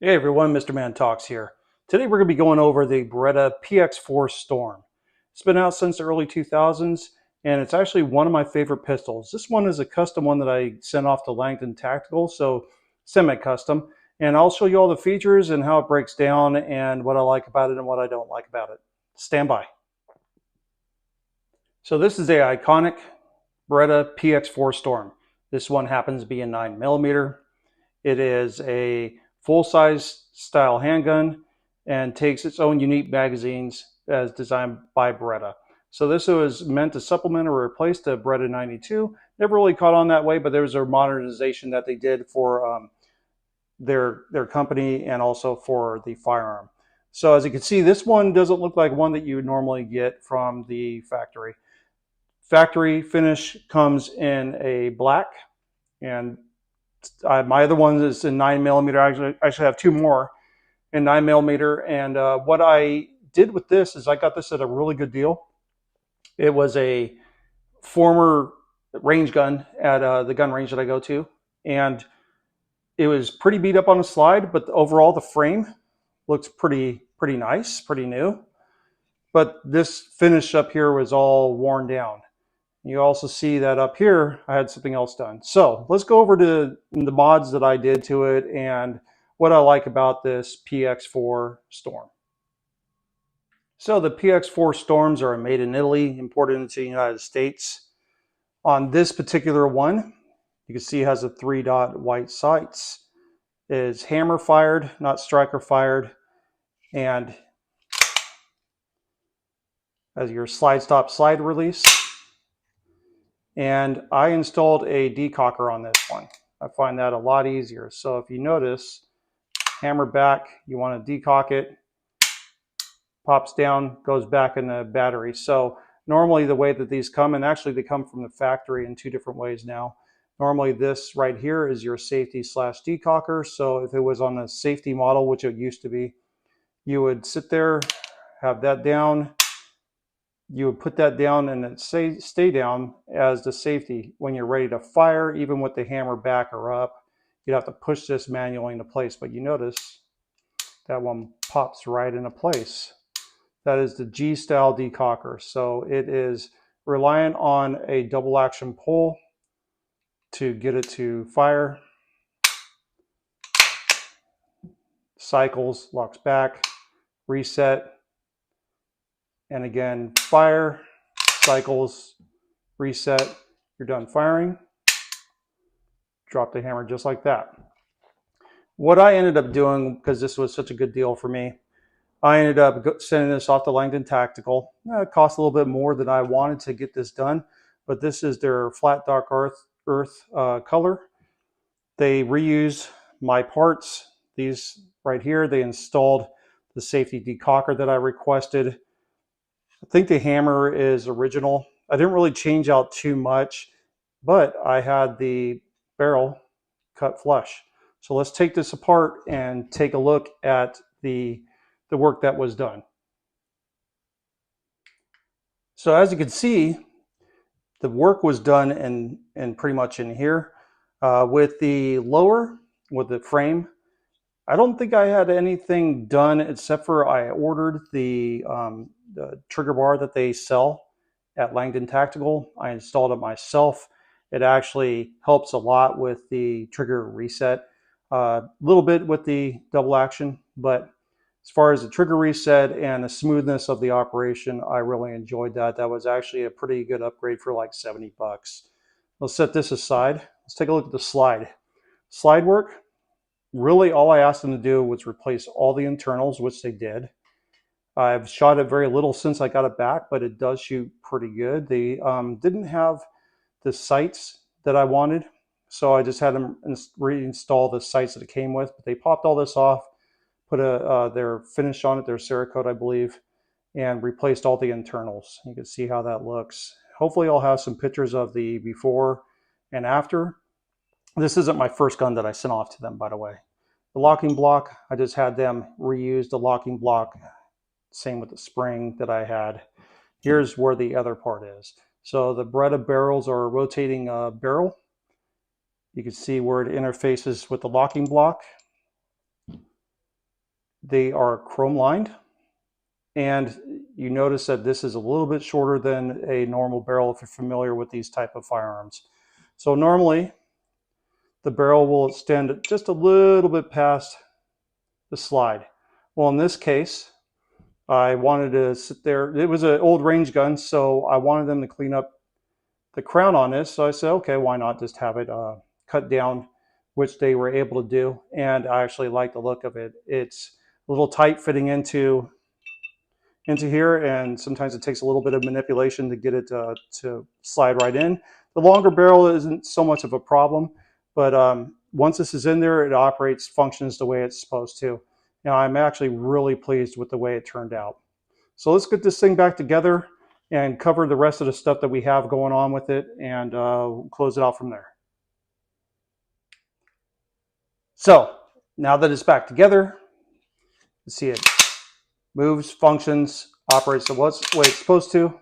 Hey everyone, Mr. Man Talks here. Today we're going to be going over the Beretta PX4 Storm. It's been out since the early 2000s and it's actually one of my favorite pistols. This one is a custom one that I sent off to Langdon Tactical, so semi-custom. And I'll show you all the features and how it breaks down and what I like about it and what I don't like about it. Stand by. So this is a iconic Beretta PX4 Storm. This one happens to be a 9mm. It is a full-size style handgun and takes its own unique magazines as designed by Beretta. So this was meant to supplement or replace the Beretta 92. Never really caught on that way, but there was a modernization that they did for their company and also for the firearm. So as you can see, this one doesn't look like one that you would normally get from the factory. Factory finish comes in a black, and my other one is in 9mm. I actually have two more in 9mm. And what I did with this is I got this at a really good deal. It was a former range gun at the gun range that I go to, and it was pretty beat up on the slide, but overall the frame looks pretty nice, pretty new. But this finish up here was all worn down. You also see that up here, I had something else done. So let's go over to the mods that I did to it and what I like about this PX4 Storm. So the PX4 Storms are made in Italy, imported into the United States. On this particular one, you can see it has a 3-dot white sights. It is hammer fired, not striker fired. And as your slide stop slide release. And I installed a decocker on this one. I find that a lot easier. So if you notice, hammer back, you want to decock it, pops down, goes back in the battery. So normally the way that these come, and actually they come from the factory in two different ways now. Normally this right here is your safety slash decocker. So if it was on a safety model, which it used to be, you would sit there, have that down, you would put that down and it stay down as the safety. When you're ready to fire, even with the hammer back or up, you'd have to push this manually into place. But you notice that one pops right into place. That is the G-style decocker. So it is reliant on a double action pull to get it to fire. Cycles, locks back, reset, and again, fire, cycles, reset, you're done firing. Drop the hammer just like that. What I ended up doing, because this was such a good deal for me, I ended up sending this off to Langdon Tactical. It cost a little bit more than I wanted to get this done, but this is their flat dark earth color. They reuse my parts. These right here, they installed the safety decocker that I requested. I think the hammer is original. I didn't really change out too much, but I had the barrel cut flush. So let's take this apart and take a look at the work that was done. So as you can see, the work was done in pretty much in here. With the lower, with the frame, I don't think I had anything done except for I ordered the trigger bar that they sell at Langdon Tactical. I installed it myself. It actually helps a lot with the trigger reset. A little bit with the double action, but as far as the trigger reset and the smoothness of the operation, I really enjoyed that. That was actually a pretty good upgrade for like 70 bucks. Let's set this aside. Let's take a look at the slide. Slide work. Really, all I asked them to do was replace all the internals, which they did. I've shot it very little since I got it back, but it does shoot pretty good. They didn't have the sights that I wanted, so I just had them reinstall the sights that it came with. But they popped all this off, put their finish on it, their Cerakote, I believe, and replaced all the internals. You can see how that looks. Hopefully I'll have some pictures of the before and after. This isn't my first gun that I sent off to them, by the way. The locking block, I just had them reuse the locking block. Same with the spring that I had. Here's where the other part is. So the Beretta barrels are a rotating barrel. You can see where it interfaces with the locking block. They are chrome lined, and you notice that this is a little bit shorter than a normal barrel if you're familiar with these type of firearms. So normally the barrel will extend just a little bit past the slide. Well, in this case, I wanted to sit there. It was an old range gun, so I wanted them to clean up the crown on this. So I said, okay, why not just have it cut down, which they were able to do. And I actually like the look of it. It's a little tight fitting into here, and sometimes it takes a little bit of manipulation to get it to slide right in. The longer barrel isn't so much of a problem, but once this is in there, it operates, functions the way it's supposed to. Now, I'm actually really pleased with the way it turned out. So let's get this thing back together and cover the rest of the stuff that we have going on with it, and close it out from there. So now that it's back together, you see it moves, functions, operates the way it's supposed to.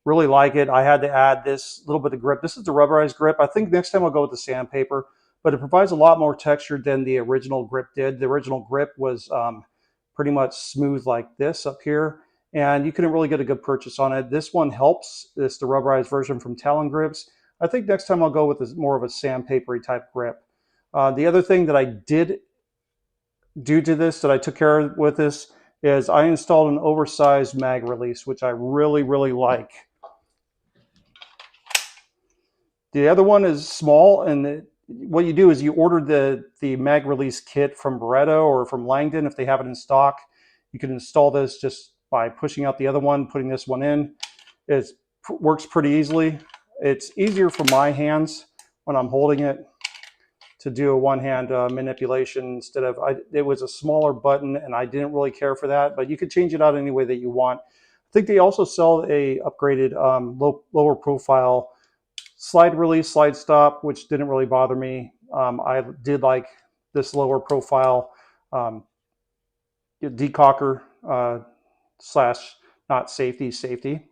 Really like it. I had to add this little bit of grip. This is the rubberized grip. I think next time I'll go with the sandpaper, but it provides a lot more texture than the original grip did. The original grip was pretty much smooth like this up here, and you couldn't really get a good purchase on it. This one helps. It's the rubberized version from Talon Grips. I think next time I'll go with more of a sandpapery type grip. The other thing that I did do to this, that I took care of with this, is I installed an oversized mag release, which I really, really like. The other one is small, and what you do is you order the mag release kit from Beretta or from Langdon if they have it in stock. You can install this just by pushing out the other one, putting this one in. It works pretty easily. It's easier for my hands when I'm holding it to do a one-hand manipulation instead of, it was a smaller button and I didn't really care for that, but you could change it out any way that you want. I think they also sell a upgraded lower profile slide release, slide stop, which didn't really bother me. I did like this lower profile decocker slash not safety.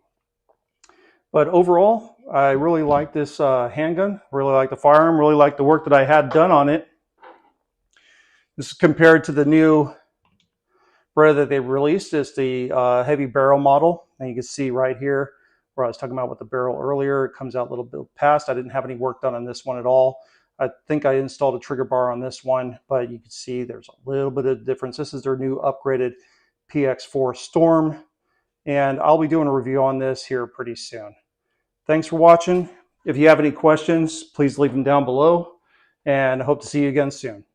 But overall, I really like this handgun, really like the firearm, really like the work that I had done on it. This is compared to the new Beretta that they released. It's the heavy barrel model. And you can see right here where I was talking about with the barrel earlier, it comes out a little bit past. I didn't have any work done on this one at all. I think I installed a trigger bar on this one, but you can see there's a little bit of difference. This is their new upgraded PX4 Storm, and I'll be doing a review on this here pretty soon. Thanks for watching. If you have any questions, please leave them down below, and I hope to see you again soon.